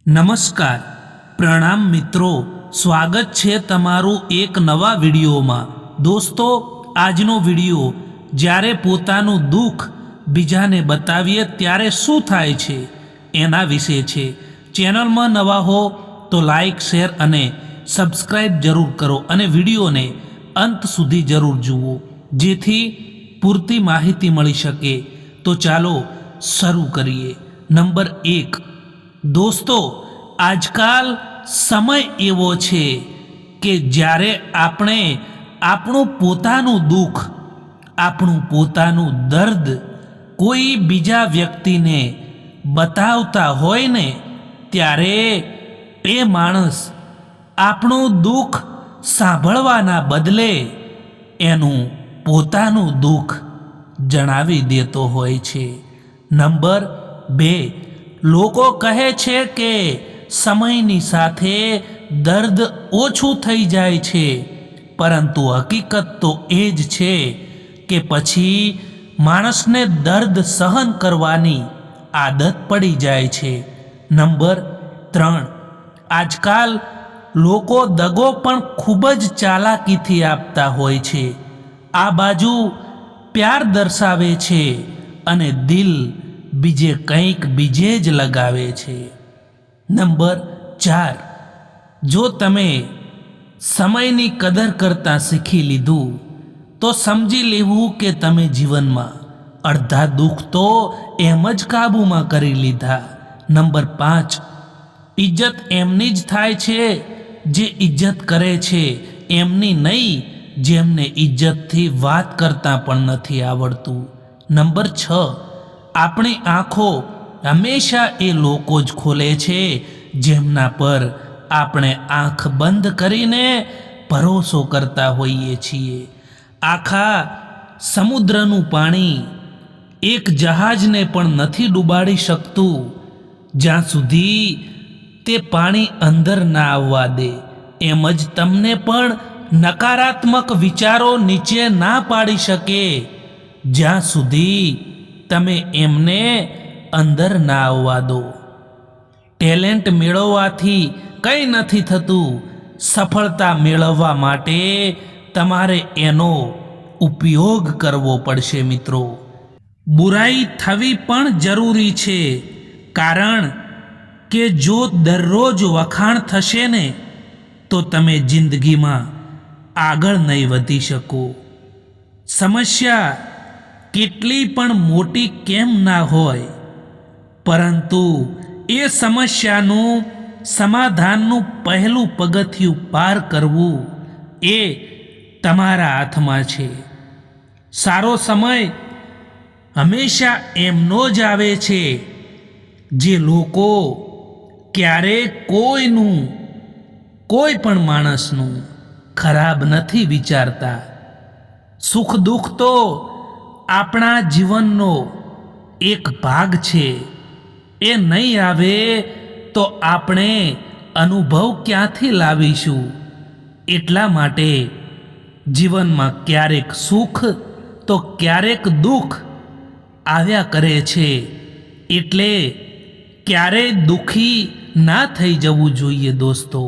નમસ્કાર, પ્રણામ મિત્રો, સ્વાગત છે તમારું એક નવા વિડીયોમાં। દોસ્તો, આજનો વિડીયો જ્યારે પોતાનું દુઃખ બીજાને બતાવીએ ત્યારે શું થાય છે એના વિશે છે। ચેનલમાં નવા હો તો લાઈક, શેર અને સબસ્ક્રાઈબ જરૂર કરો અને વિડીયોને અંત સુધી જરૂર જુઓ જેથી પૂરતી માહિતી મળી શકે। તો ચાલો શરૂ કરીએ। નંબર 1, દોસ્તો, આજકાલ સમય એવો છે કે જ્યારે આપણે આપણું પોતાનું દુઃખ, આપણું પોતાનું દર્દ કોઈ બીજા વ્યક્તિને બતાવતા હોય ને ત્યારે એ માણસ આપણું દુઃખ સાંભળવાના બદલે એનું પોતાનું દુઃખ જણાવી દેતો હોય છે। નંબર 2, લોકો કહે છે કે સમયની સાથે દર્દ ઓછું થઈ જાય છે, પરંતુ હકીકત તો એ જ છે કે પછી માણસને દર્દ સહન કરવાની આદત પડી જાય છે। નંબર 3, આજકાલ લોકો દગો પણ ખૂબ જ ચાલાકીથી આપતા હોય છે। આ બાજુ પ્યાર દર્શાવે છે અને દિલ બીજે કંઈક બીજે જ લગાવે છે। નંબર 4, જો તમે સમયની કદર કરતાં શીખી લીધું તો સમજી લેવું કે તમે જીવનમાં અડધા દુઃખ તો એમ જ કાબૂમાં કરી લીધા। નંબર 5, ઇજ્જત એમની જ થાય છે જે ઇજ્જત કરે છે, એમની નહીં જેમને ઇજ્જતથી વાત કરતાં પણ નથી આવડતું। નંબર 6, આપણી આંખો હંમેશા એ લોકો જ ખોલે છે જેમના પર આપણે આંખ બંધ કરીને ભરોસો કરતા હોઈએ છીએ। આખા સમુદ્રનું પાણી એક જહાજને પણ નથી ડૂબાડી શકતું જ્યાં સુધી તે પાણી અંદર ના આવવા દે। એમ જ તમને પણ નકારાત્મક વિચારો નીચે ના પાડી શકે જ્યાં સુધી તમે એમને અંદર ના આવવા દો। ટેલેન્ટ મેળવવાથી કંઈ નથી થતું, સફળતા મેળવવા માટે તમારે એનો ઉપયોગ કરવો પડશે મિત્રો। બુરાઈ થવી પણ જરૂરી છે, કારણ કે જો દરરોજ વખાણ થશે ને તો તમે જિંદગીમાં આગળ નહીં વધી શકો। સમસ્યા કેટલી પણ મોટી કેમ ના હોય, પરંતુ એ સમસ્યાનું સમાધાનનું પહેલું પગથિયું પાર કરવું એ તમારા હાથમાં છે। સારો સમય હંમેશા એમનો જ આવે છે જે લોકો ક્યારેય કોઈ પણ માણસનું ખરાબ નથી વિચારતા। સુખ દુઃખ તો આપણા જીવનનો એક ભાગ છે, એ નહીં આવે તો આપણે અનુભવ ક્યાંથી લાવીશું? એટલા માટે જીવનમાં ક્યારેક સુખ તો ક્યારેક દુઃખ આવ્યા કરે છે, એટલે ક્યારેય દુઃખી ના થઈ જવું જોઈએ દોસ્તો।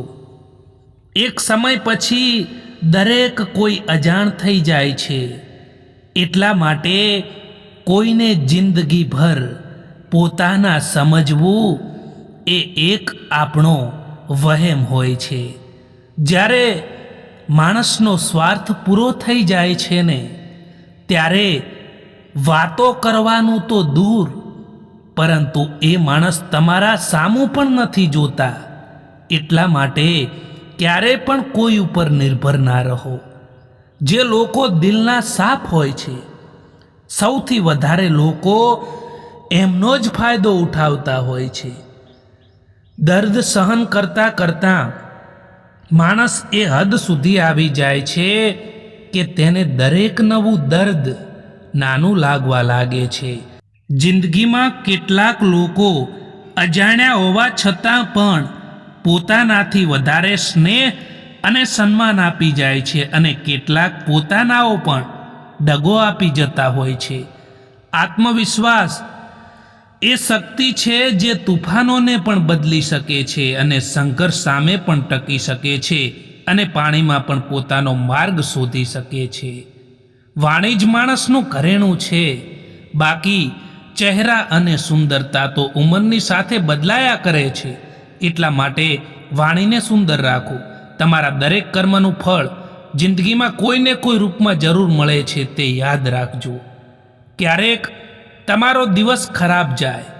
એક સમય પછી દરેક કોઈ અજાણ થઈ જાય છે, એટલા માટે કોઈને જિંદગીભર પોતાના સમજવું એ એક આપણો વહેમ હોય છે। જ્યારે માણસનો સ્વાર્થ પૂરો થઈ જાય છે ને ત્યારે વાતો કરવાનું તો દૂર, પરંતુ એ માણસ તમારા સામું પણ નથી જોતા। એટલા માટે ક્યારે પણ કોઈ ઉપર નિર્ભર ના રહો। જે લોકો દિલના સાફ હોય છે, સૌથી વધારે લોકો એમનો જ ફાયદો ઉઠાવતા હોય છે। દર્દ સહન કરતાં કરતાં માણસ એ હદ સુધી આવી જાય છે કે તેને દરેક નવું દર્દ નાનું લાગવા લાગે છે। જિંદગીમાં કેટલાક લોકો અજાણ્યા હોવા છતાં પણ પોતાનાથી વધારે સ્નેહ અને સન્માન આપી જાય છે, અને કેટલાક પોતાનાઓ પણ દગો આપી જતા હોય છે। આત્મવિશ્વાસ એ શક્તિ છે જે તુફાનોને પણ બદલી શકે છે અને સંઘર્ષ સામે પણ ટકી શકે છે અને પાણીમાં પણ પોતાનો માર્ગ શોધી શકે છે. વાણી જ માણસનું ઘરેણું છે. બાકી ચહેરા અને સુંદરતા તો ઉંમરની સાથે બદલાયા કરે છે. એટલા માટે વાણીને સુંદર રાખો. તમારા દરેક કર્મનું ફળ જિંદગીમાં કોઈને કોઈ રૂપમાં જરૂર મળે છે, તે યાદ રાખજો. ક્યારેક તમારો દિવસ ખરાબ જાય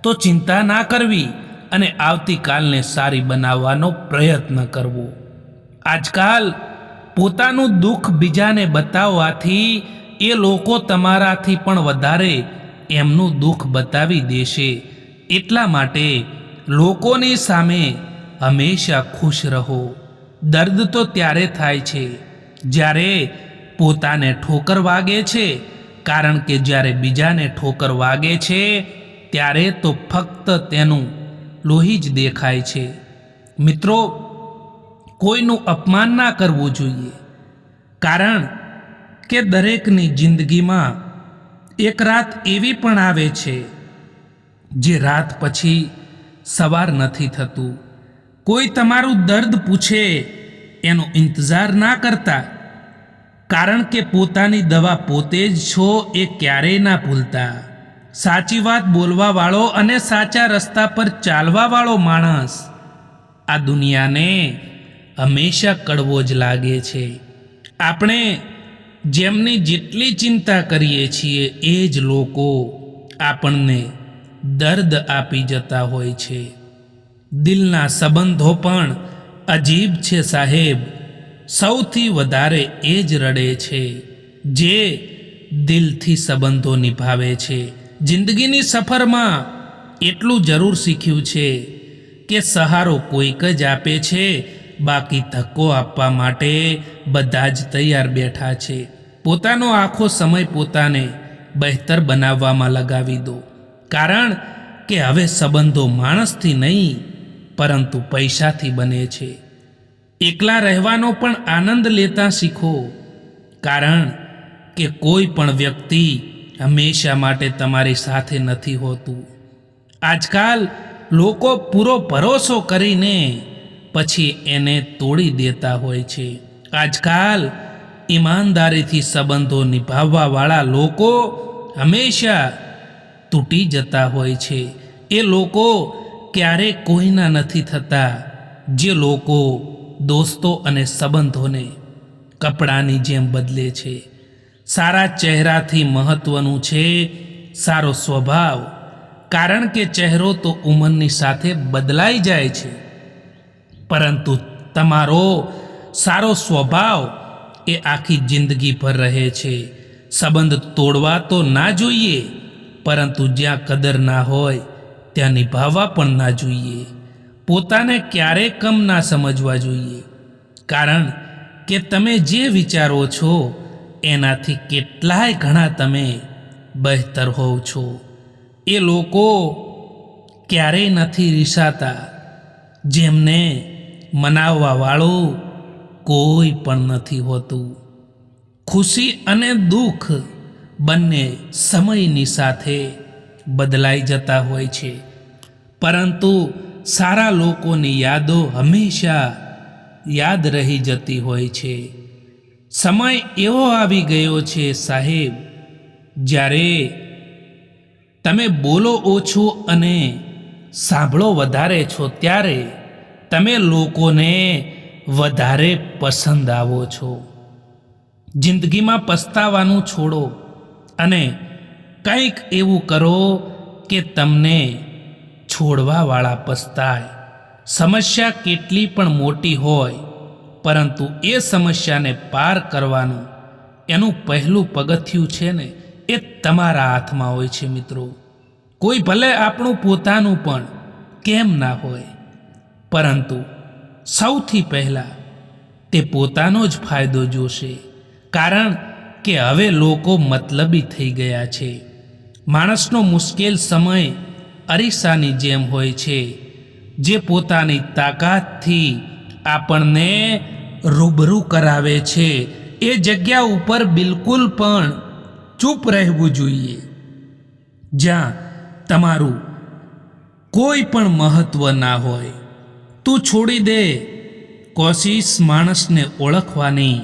તો ચિંતા ના કરવી અને આવતીકાલને સારી બનાવવાનો પ્રયત્ન કરવો. આજકાલ પોતાનું દુઃખ બીજાને બતાવવાથી એ લોકો તમારાથી પણ વધારે એમનું દુઃખ બતાવી દેશે. એટલા માટે લોકોની સામે હંમેશા ખુશ રહો. દર્દ તો ત્યારે થાય છે જ્યારે પોતાને ઠોકર વાગે છે, કારણ કે જ્યારે બીજાને ઠોકર વાગે છે ત્યારે તો ફક્ત તેનું લોહી જ દેખાય છે. મિત્રો, કોઈનું અપમાન ના કરવું જોઈએ, કારણ કે દરેકની જિંદગીમાં એક રાત એવી પણ આવે છે જે રાત પછી સવાર નથી થતું. કોઈ તમારું દર્દ પૂછે એનો ઇંતજાર ના કરતા, કારણ કે પોતાની દવા પોતે જ છો એ ક્યારેય ના ભૂલતા. સાચી વાત બોલવા વાળો અને સાચા રસ્તા પર ચાલવા વાળો માણસ આ દુનિયાને હંમેશા કડવો જ લાગે છે. આપણે જેમની જેટલી ચિંતા કરીએ છીએ એ જ લોકો આપણને દર્દ આપી જતા હોય છે. દિલના સંબંધો પણ અજીબ છે સાહેબ. સૌથી વધારે એ જ રડે છે જે દિલથી સંબંધો નિભાવે છે. જિંદગીની સફરમાં એટલું જરૂર શીખ્યું છે કે સહારો કોઈક જ આપે છે, બાકી ધક્કો આપવા માટે બધા જ તૈયાર બેઠા છે. પોતાનો આખો સમય પોતાને બહેતર બનાવવામાં લગાવી દો, કારણ કે હવે સંબંધો માણસથી નહીં પરંતુ પૈસાથી બને છે. એકલા રહેવાનો પણ આનંદ લેતા શીખો, કારણ કે કોઈ પણ વ્યક્તિ હંમેશા માટે તમારી સાથે નથી હોતું. આજકાલ લોકો પૂરો ભરોસો કરીને પછી એને તોડી દેતા હોય છે. આજકાલ ઈમાનદારીથી સંબંધો નિભાવવાવાળા લોકો હંમેશા તૂટી જતા હોય છે. એ લોકો ક્યારેય કોઈના નથી થતા. જે લોકો દોસ્તો અને સંબંધોને કપડાની જેમ બદલે છે. સારા ચહેરાથી મહત્વનું છે સારો સ્વભાવ, કારણ કે ચહેરો તો ઉંમરની સાથે બદલાઈ જાય છે, પરંતુ તમારો સારો સ્વભાવ એ આખી જિંદગી પર રહે છે. સંબંધ તોડવા તો ના જોઈએ, પરંતુ જ્યાં કદર ના હોય ત્યાં નિભાવવા પણ ના જોઈએ. પોતાને ક્યારેય કમ ના સમજવા જોઈએ, કારણ કે તમે જે વિચારો છો એનાથી કેટલાય ઘણા તમે બહેતર હોવ છો. એ લોકો ક્યારેય નથી રીસાતા જેમને મનાવવા વાળું કોઈ પણ નથી હોતું. ખુશી અને દુઃખ બંને સમયની સાથે બદલાઈ જતા હોય છે, પરંતુ સારા લોકોની યાદો હંમેશા યાદ રહી જતી હોય છે. સમય એવો આવી ગયો છે સાહેબ, જ્યારે તમે બોલો ઓછો અને સાંભળો વધારે છો, ત્યારે તમે લોકોને વધારે પસંદ આવો છો. જિંદગીમાં પસ્તાવાનું છોડો અને કંઈક એવું કરો કે તમને છોડવાવાળા પસ્તાય. સમસ્યા કેટલી પણ મોટી હોય, પરંતુ એ સમસ્યાને પાર કરવાનું એનું પહેલું પગથિયું છે ને, એ તમારા હાથમાં હોય છે મિત્રો. કોઈ ભલે આપણું પોતાનું પણ કેમ ના હોય, પરંતુ સૌથી પહેલાં તે પોતાનો જ ફાયદો જોશે, કારણ કે હવે લોકો મતલબી થઈ ગયા છે. માણસનો મુશ્કેલ સમય અરીસાની જેમ હોય છે, જે પોતાની તાકાતથી આપણને રૂબરૂ કરાવે છે. એ જગ્યા ઉપર બિલકુલ પણ ચૂપ રહેવું જોઈએ જ્યાં તમારું કોઈ પણ મહત્વ ના હોય. તું છોડી દે કોશિશ માણસને ઓળખવાની,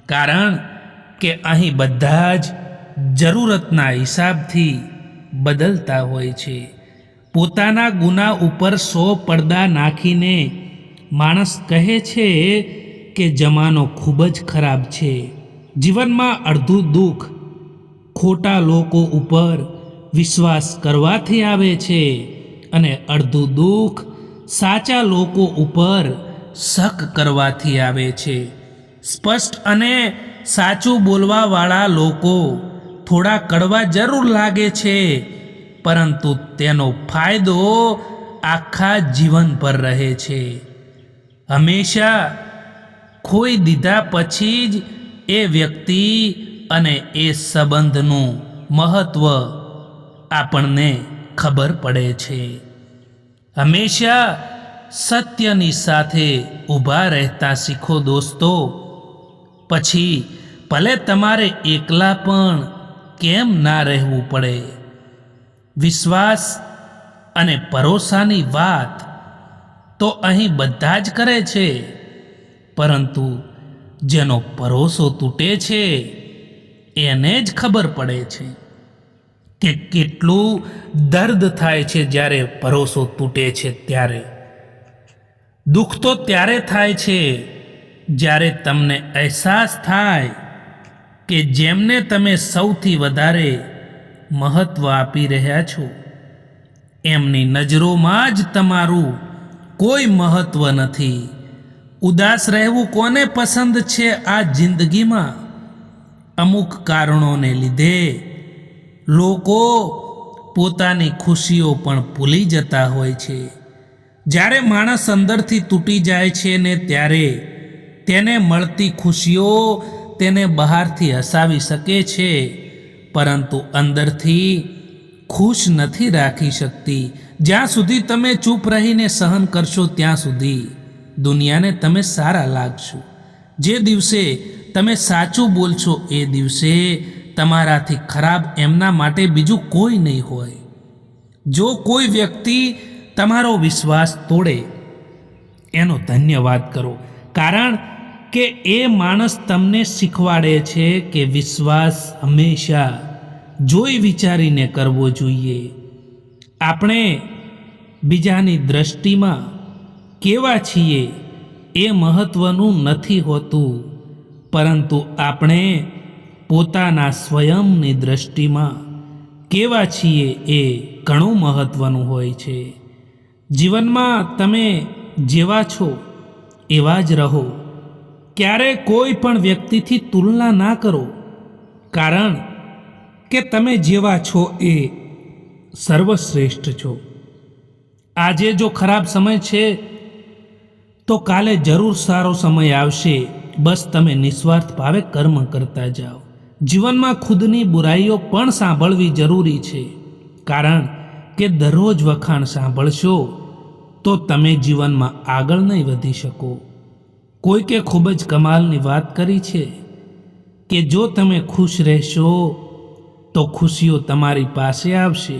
કારણ કે અહીં બધા જ જરૂરતના હિસાબથી બદલતા હોય છે. પોતાના ગુના ઉપર 100 પડદા નાખીને માણસ કહે છે કે જમાનો ખૂબ જ ખરાબ છે. જીવનમાં અડધું દુઃખ ખોટા લોકો ઉપર વિશ્વાસ કરવાથી આવે છે અને અડધું દુઃખ સાચા લોકો ઉપર શક કરવાથી આવે છે. સ્પષ્ટ અને સાચું બોલવાવાળા લોકો થોડા કડવા જરૂર લાગે છે, પરંતુ તેનો ફાયદો આખા જીવન પર રહે છે. હંમેશા ખોઈ દીધા પછી જ એ વ્યક્તિ અને એ સંબંધનું મહત્વ આપણને ખબર પડે છે. હંમેશા સત્યની સાથે ઊભા રહેતા શીખો દોસ્તો. પછી ભલે તમારે એકલા પણ કેમ ના રહેવું પડે. વિશ્વાસ અને ભરોસાની વાત તો અહીં બધા જ કરે છે, પરંતુ જેનો ભરોસો તૂટે છે એને જ ખબર પડે છે કે કેટલું દર્દ થાય છે. જ્યારે ભરોસો તૂટે છે ત્યારે દુઃખ તો ત્યારે થાય છે જ્યારે તમને અહેસાસ થાય કે જેમને તમે સૌથી વધારે મહત્વ આપી રહ્યા છો એમની નજરોમાં જ તમારું કોઈ મહત્વ નથી. ઉદાસ રહેવું કોને પસંદ છે આ જિંદગીમાં? અમુક કારણોને લીધે લોકો પોતાની ખુશીઓ પણ ભૂલી જતા હોય છે. જ્યારે માણસ અંદરથી તૂટી જાય છે ને ત્યારે તેને મળતી ખુશીઓ તેને બહારથી હસાવી શકે છે, પરંતુ અંદરથી ખુશ નથી રાખી શકતી. જ્યાં સુધી તમે ચૂપ રહીને સહન કરશો ત્યાં સુધી દુનિયાને તમે સારા લાગશો. જે દિવસે તમે સાચું બોલશો એ દિવસે તમારાથી ખરાબ એમના માટે બીજું કોઈ નહીં હોય. જો કોઈ વ્યક્તિ તમારો વિશ્વાસ તોડે એનો ધન્યવાદ કરો, કારણ કે એ માણસ તમને શીખવાડે છે કે વિશ્વાસ હંમેશા જોઈ વિચારીને કરવો જોઈએ. આપણે બીજાની દ્રષ્ટિમાં કેવા છીએ એ મહત્વનું નથી હોતું, પરંતુ આપણે પોતાના સ્વયંની દ્રષ્ટિમાં કેવા છીએ એ ઘણું મહત્વનું હોય છે. જીવનમાં તમે જેવા છો એવા જ રહો. ક્યારે કોઈ પણ વ્યક્તિથી તુલના ના કરો, કારણ કે તમે જેવા છો એ સર્વશ્રેષ્ઠ છો. આજે જો ખરાબ સમય છે તો કાલે જરૂર સારો સમય આવશે. બસ તમે નિસ્વાર્થ ભાવે કર્મ કરતા જાઓ. જીવનમાં ખુદની બુરાઈઓ પણ સાંભળવી જરૂરી છે, કારણ કે દરરોજ વખાણ સાંભળશો તો તમે જીવનમાં આગળ નહીં વધી શકો. કોઈકે ખૂબ જ કમાલની વાત કરી છે કે જો તમે ખુશ રહેશો તો ખુશીઓ તમારી પાસે આવશે,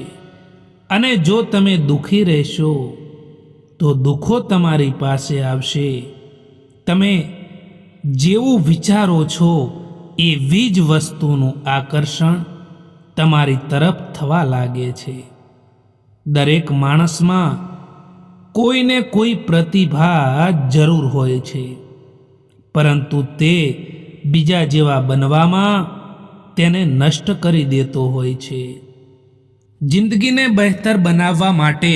અને જો તમે દુઃખી રહેશો તો દુઃખો તમારી પાસે આવશે. તમે જેવું વિચારો છો એવી જ વસ્તુનું આકર્ષણ તમારી તરફ થવા લાગે છે. દરેક માણસમાં કોઈને કોઈ પ્રતિભા જરૂર હોય છે, પરંતુ તે બીજા જેવા બનવામાં તેને નષ્ટ કરી દેતો હોય છે. જિંદગીને બહેતર બનાવવા માટે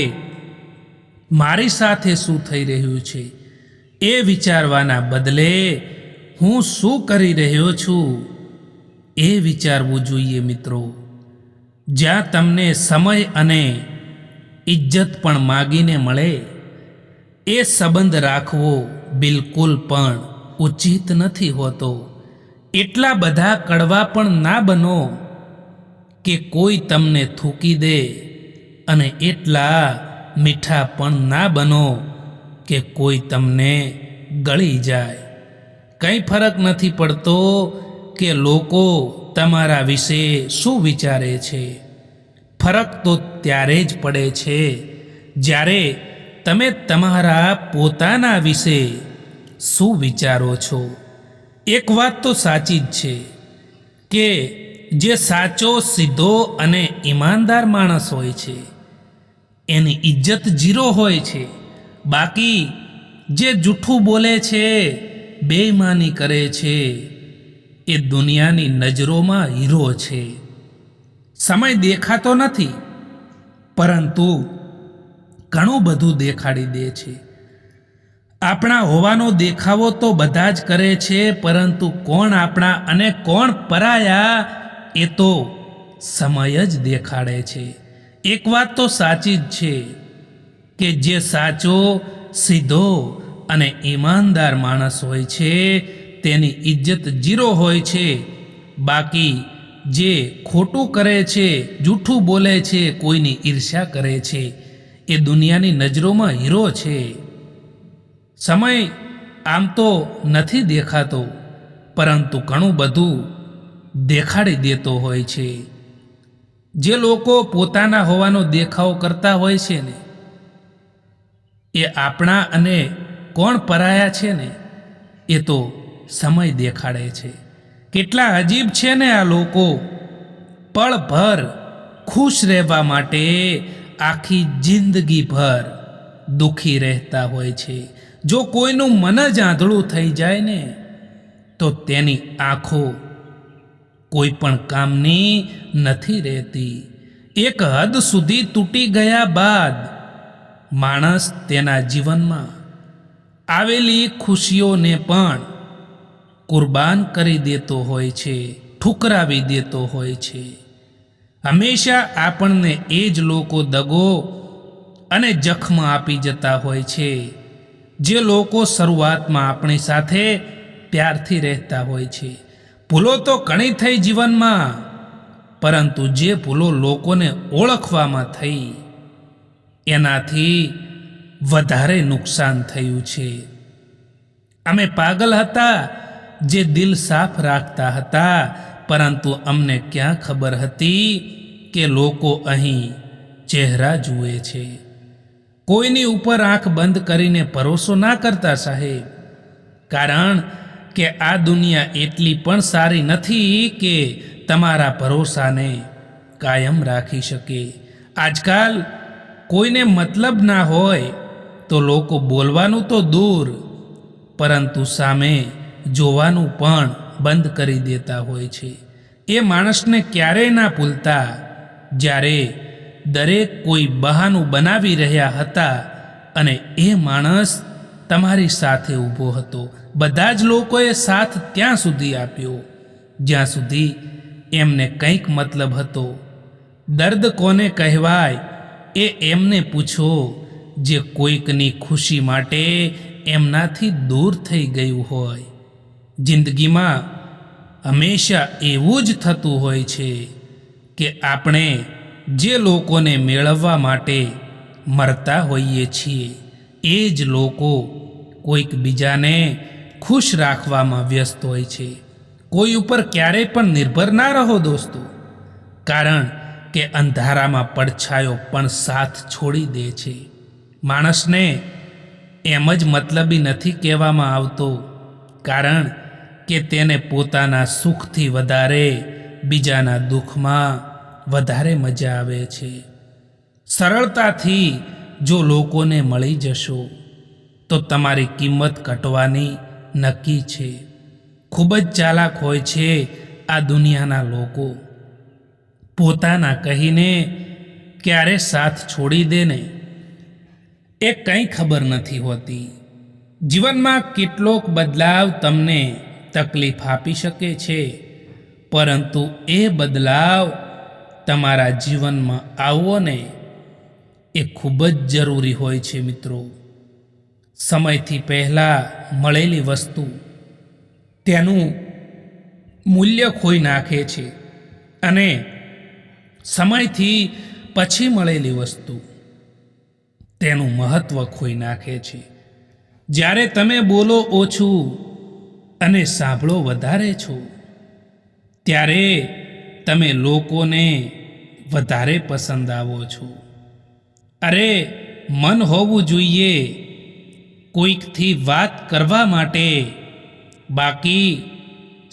મારી સાથે શું થઈ રહ્યું છે એ વિચારવાના બદલે હું શું કરી રહ્યો છું એ વિચારવું જોઈએ મિત્રો. જ્યાં તમને સમય અને ઇજ્જત પણ માગીને મળે એ સંબંધ રાખવો બિલકુલ પણ ઉચિત નથી હોતો. એટલા બધા કડવા પણ ના બનો કે કોઈ તમને થૂકી દે, અને એટલા મીઠા પણ ના બનો કે કોઈ તમને ગળી જાય. કંઈ ફરક નથી પડતો કે લોકો તમારા વિશે શું વિચારે છે. ફરક તો ત્યારે જ પડે છે જ્યારે તમે તમારા પોતાના વિશે શું વિચારો છો. એક વાત તો સાચી જ છે કે જે સાચો, સીધો અને ઈમાનદાર માણસ હોય છે એની ઇજ્જત 0 હોય છે. બાકી જે જૂઠું બોલે છે, બેઈમાની કરે છે, એ દુનિયાની નજરોમાં હીરો છે. સમય દેખાતો નથી, પરંતુ ઘણું બધું દેખાડી દે છે. આપણા હોવાનો દેખાવો તો બધા જ કરે છે, પરંતુ કોણ આપણા અને કોણ પરાયા એ તો સમય જ દેખાડે છે. એક વાત તો સાચી જ છે કે જે સાચો, સીધો અને ઈમાનદાર માણસ હોય છે તેની ઇજ્જત 0 હોય છે. બાકી જે ખોટું કરે છે, જૂઠું બોલે છે, કોઈની ઈર્ષ્યા કરે છે, એ દુનિયાની નજરોમાં હીરો છે. સમય આમ તો નથી દેખાતો, પરંતુ ઘણું બધું દેખાડી દેતો હોય છે. જે લોકો પોતાના હોવાનો દેખાવો કરતા હોય છે ને, એ આપણા અને કોણ પરાયા છે ને એ તો સમય દેખાડે છે. કેટલા અજીબ છે ને આ લોકો. પળભર ખુશ રહેવા માટે આખી જિંદગીભર દુઃખી રહેતા હોય છે. જો કોઈનું મન જ આંધળું થઈ જાય ને તો તેની આંખો કોઈ પણ કામની નથી રહેતી. એક હદ સુધી તૂટી ગયા બાદ માણસ તેના જીવનમાં આવેલી ખુશીઓને પણ કુરબાન કરી દેતો હોય છે, ઠુકરાવી દેતો હોય છે. હંમેશા આપણને એ જ લોકો દગો અને જખમ આપી જતા હોય છે. જે લોકો શરૂઆતમાં આપણી સાથે પ્યારથી રહેતા હોય છે. ભૂલો તો ઘણી થઈ જીવનમાં, પરંતુ જે ભૂલો લોકોને ઓળખવામાં થઈ એનાથી વધારે નુકસાન થયું છે. અમે પાગલ હતા જે દિલ સાફ રાખતા હતા, પરંતુ અમને ક્યાં ખબર હતી કે લોકો અહીં ચહેરા જુએ છે. કોઈની ઉપર આંખ બંધ કરીને ભરોસો ના કરતા સાહેબ, કારણ કે આ દુનિયા એટલી પણ સારી નથી કે તમારા ભરોસાને કાયમ રાખી શકે. આજકાલ કોઈને મતલબ ના હોય તો લોકો બોલવાનું તો દૂર, પરંતુ સામે જોવાનું પણ બંધ કરી દેતા હોય છે. એ માણસને ક્યારેય ના ભૂલતા જ્યારે દરેક કોઈ બહાનું બનાવી રહ્યા હતા અને એ માણસ તમારી સાથે ઊભો હતો. બધા જ લોકોએ સાથ ત્યાં સુધી આપ્યો જ્યાં સુધી એમને કંઈક મતલબ હતો. દર્દ કોને કહેવાય એ એમને પૂછો જે કોઈકની ખુશી માટે એમનાથી દૂર થઈ ગયું હોય. જિંદગીમાં હંમેશા એવું જ થતું હોય છે કે આપણે જે લોકોને મેળવવા માટે મરતા હોઈએ છીએ એ જ લોકો કોઈક બીજાને ખુશ રાખવામાં વ્યસ્ત હોય છે. કોઈ ઉપર ક્યારેય પણ નિર્ભર ના રહો દોસ્તો, કારણ કે અંધારામાં પડછાયો પણ સાથ છોડી દે છે. માણસને એમ જ મતલબી નથી કહેવામાં આવતો, કારણ કે તેને પોતાના સુખથી વધારે બીજાના દુઃખમાં વધારે મજા આવે છે. સરળતાથી જો લોકોને મળી જશો તો તમારી કિંમત ઘટવાની નક્કી છે. ખૂબ જ ચાલાક હોય છે આ દુનિયાના લોકો. પોતાના કહીને ક્યારે સાથ છોડી દે ને એ કંઈ ખબર નથી હોતી. જીવનમાં કેટલોક બદલાવ તમને તકલીફ આપી શકે છે, પરંતુ એ બદલાવ તમારા જીવનમાં આવવો ને એ ખૂબ જ જરૂરી હોય છે મિત્રો. સમયથી પહેલાં મળેલી વસ્તુ તેનું મૂલ્ય ખોઈ નાખે છે, અને સમયથી પછી મળેલી વસ્તુ તેનું મહત્ત્વ ખોઈ નાખે છે. જ્યારે તમે બોલો ઓછું અને સાંભળો વધારે છો, ત્યારે તમે લોકોને વધારે પસંદ આવો છો. અરે મન હોવું જોઈએ કોઈકથી વાત કરવા માટે, બાકી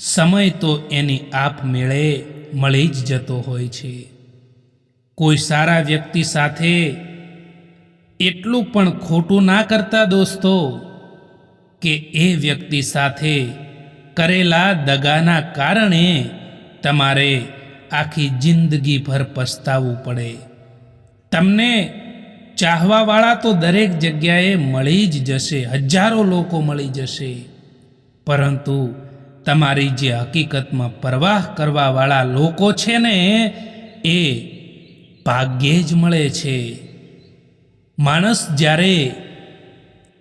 સમય તો એની આપમેળે મળી જ જતો હોય છે. કોઈ સારા વ્યક્તિ સાથે એટલું પણ ખોટું ના કરતા દોસ્તો કે એ વ્યક્તિ સાથે કરેલા દગાના કારણે તમારે આખી જિંદગીભર પસ્તાવવું પડે. તમને ચાહવાવાળા તો દરેક જગ્યાએ મળી જ જશે, હજારો લોકો મળી જશે, પરંતુ તમારી જે હકીકતમાં પરવાહ કરવાવાળા લોકો છે ને એ ભાગ્યે જ મળે છે. માણસ જ્યારે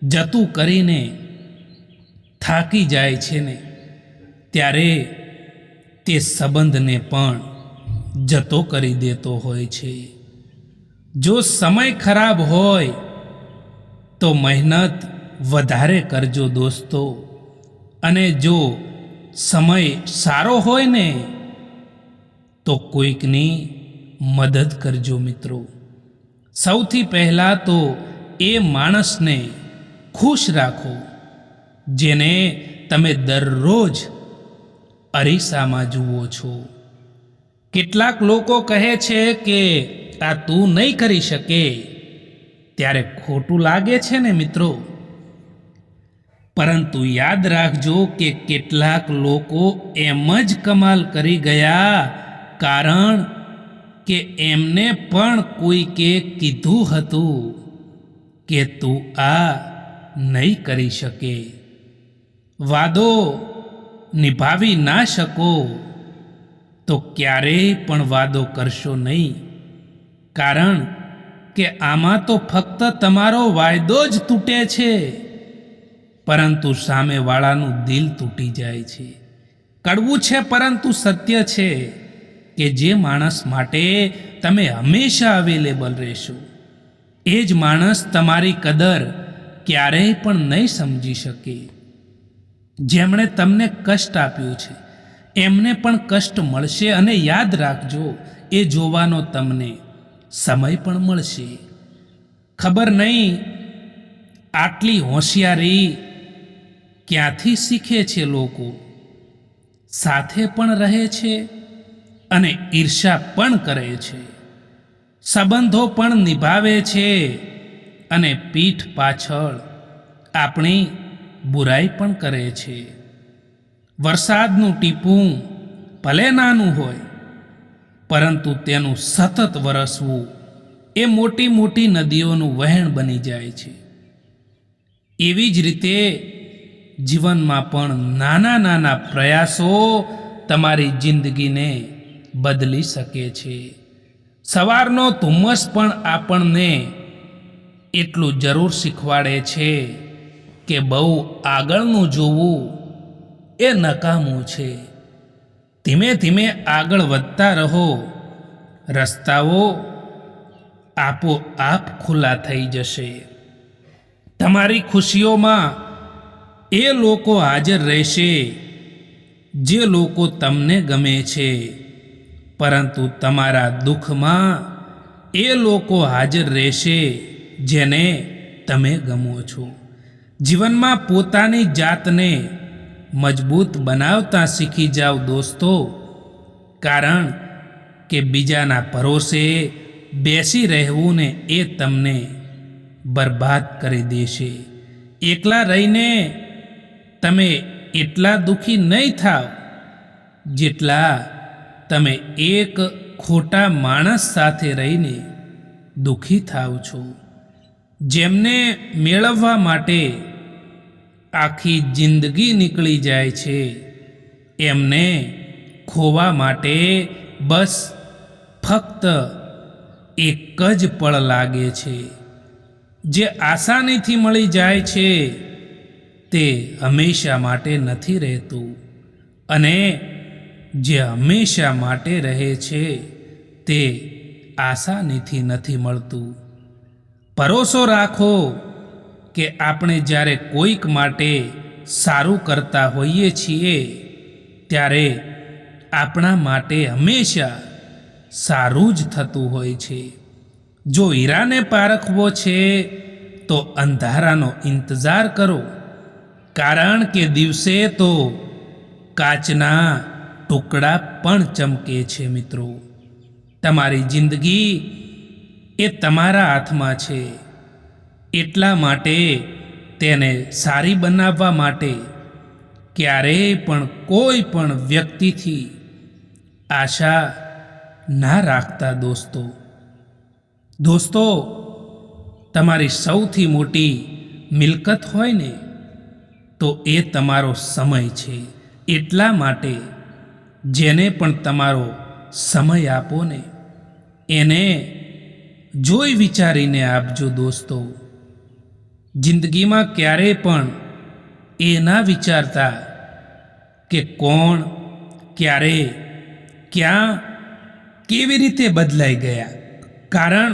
જતું કરીને થાકી જાય છે ને ત્યારે તે સંબંધને પણ જતો કરી દેતો હોય છે. જો સમય ખરાબ હોય તો મહેનત વધારે કરજો દોસ્તો, અને જો સમય સારો હોય ને તો કોઈકની મદદ કરજો મિત્રો. સૌથી પહેલાં તો એ માણસને ખુશ રાખો જેને તમે દરરોજ અરીસામાં જુઓ છો. કેટલાક લોકો કહે છે કે આ તું નહીં કરી શકે, ત્યારે ખોટું લાગે છે ને મિત્રો, પરંતુ યાદ રાખજો કે કેટલાક લોકો એમ જ કમાલ કરી ગયા કારણ કે એમને પણ કોઈકે કીધું હતું કે તું આ નહીં કરી શકે. વાદો નિભાવી ના શકો તો ક્યારેય પણ વાદો કરશો નહીં, કારણ કે આમાં તો ફક્ત તમારો વાયદો જ તૂટે છે, પરંતુ સામેવાળાનું દિલ તૂટી જાય છે. કડવું છે પરંતુ સત્ય છે કે જે માણસ માટે તમે હંમેશા અવેલેબલ રહેશો એ જ માણસ તમારી કદર ક્યારેય પણ નહીં સમજી શકે. જેમણે તમને કષ્ટ આપ્યું છે એમને પણ કષ્ટ મળશે, અને યાદ રાખજો એ જોવાનો તમને સમય પણ મળશે. ખબર નહીં આટલી હોશિયારી ક્યાંથી શીખે છે લોકો. સાથે પણ રહે છે અને ઈર્ષા પણ કરે છે, સંબંધો પણ નિભાવે છે અને પીઠ પાછળ આપણી બુરાઈ પણ કરે છે. વરસાદનું ટીપું ભલે નાનું હોય પરંતુ તેનું સતત વરસવું એ મોટી મોટી નદીઓનું વહેણ બની જાય છે. એવી જ રીતે જીવનમાં પણ નાના નાના પ્રયાસો તમારી જિંદગીને બદલી શકે છે. સવારનો ધુમ્મસ પણ આપણને એટલું જરૂર શીખવાડે છે કે બહુ આગળનું જોવું એ નકામું છે. ધીમે ધીમે આગળ વધતા રહો, રસ્તાઓ આપોઆપ ખુલ્લા થઈ જશે. તમારી ખુશીઓમાં એ લોકો હાજર રહેશે જે લોકો તમને ગમે છે, પરંતુ તમારા દુઃખમાં એ લોકો હાજર રહેશે જેને તમે ગમો છો. જીવનમાં પોતાની જાતને મજબૂત બનાવતા શીખી જાઓ દોસ્તો, કારણ કે બીજાના ભરોસે બેસી રહેવું ને એ તમને બરબાદ કરી દેશે. એકલા રહીને તમે એટલા દુઃખી નહીં થાવ જેટલા તમે એક ખોટા માણસ સાથે રહીને દુઃખી થાવ છો. જેમને મેળવવા માટે આખી જિંદગી નીકળી જાય છે એમને ખોવા માટે બસ ફક્ત એક જ પળ લાગે છે. જે આસાનીથી મળી જાય છે તે હંમેશા માટે નથી રહેતું, અને જે હંમેશા માટે રહે છે તે આસાનીથી નથી મળતું. ભરોસો રાખો કે આપણે જ્યારે કોઈક માટે સારું કરતા હોઈએ છીએ ત્યારે આપણા માટે હંમેશા સારું જ થતું હોય છે. જો હીરાને પારખવો છે તો અંધારાનો ઇંતજાર કરો, કારણ કે દિવસે તો કાચના ટુકડા પણ ચમકે છે. મિત્રો, તમારી જિંદગી એ તમારા હાથમાં છે, એટલા માટે તેને સારી બનાવવા માટે ક્યારેય પણ કોઈ પણ વ્યક્તિથી આશા ના રાખતા. દોસ્તો, તમારી સૌથી મોટી મિલકત હોય ને તો એ તમારો સમય છે. એટલા માટે જેને પણ તમારો સમય આપો ને એને જોઈ વિચારીને આપજો. દોસ્તો, જિંદગીમાં ક્યારેય પણ એ ના વિચારતા કે કોણ, ક્યારે, ક્યાં, કેવી રીતે બદલાઈ ગયા, કારણ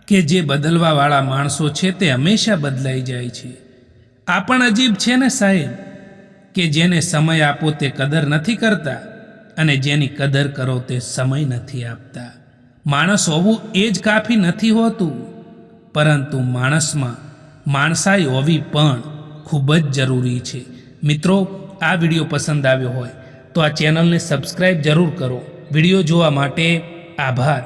કે જે બદલવાવાળા માણસો છે તે હંમેશા બદલાઈ જાય છે. આ પણ અજીબ છે ને સાહેબ, કે જેને સમય આપો તે કદર નથી કરતા અને જેની કદર કરો તે સમય નથી આપતા. માણસ હોવું એ જ કાફી નથી હોતું, પરંતુ માણસમાં માણસાઈ હોવી પણ ખૂબ જ જરૂરી છે. મિત્રો, આ વિડીયો પસંદ આવ્યો હોય તો આ ચેનલને સબસ્ક્રાઈબ જરૂર કરો. વિડીયો જોવા માટે આભાર.